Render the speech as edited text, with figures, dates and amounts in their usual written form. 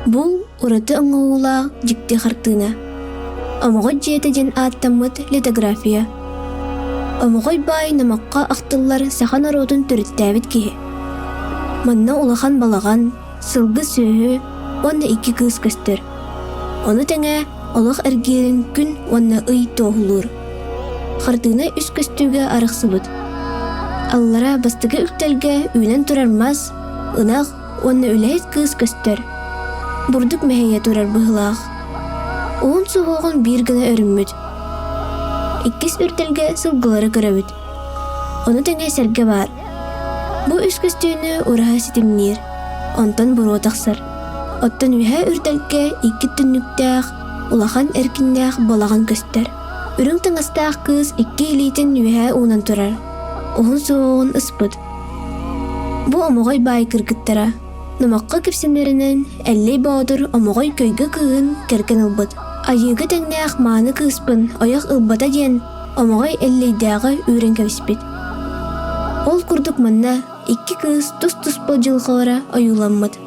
Бул ураты оңоула жикти хартына. Омогой жете жен аттаммыт литография. Омогой бай намакка ахтыллар сахан оротун түріттәбіт кихи. Манна улахан балаган, сылгы сөйі, онна 2 кыз көстөр. Оны тәңе олық әргерін күн онна ый тоғылыр. Хартына үс көстүүгө арықсыбыт. Аллара бастығы үктелге үйлен турармаз, ынақ онна үләйт кыз көстөр. Бурдук мәхейе турар бұғылақ. Оғын суғығын бір гына өріммүт. Иккис үртелге сылгылары көрөбүт. Оны тәңе сәрге бар. Бу үс көстүүнү ураға ситимнир. Онтан буру тақсыр. Оттан үйә үртелге 2 түннүктәқ, улахан әркіндәқ балаған көстөр. Үрің тыңастақ кыз 2 илейтін үйә уынан турар. Оғын суғығын ыспыт. Бу омоғой бай кыргыттара. Намаққа кепсемлерінен әллей баудыр омоғой көйгі кыын кәркен ылбыт. Айыгы тәңнәқ маны кыспын, аяқ ылбата ден омоғой әллейдәғы үйрен кәвіспет. Ол күрдік манна 2 кыз тұс-тұс бұл жылғалара аюламмыд.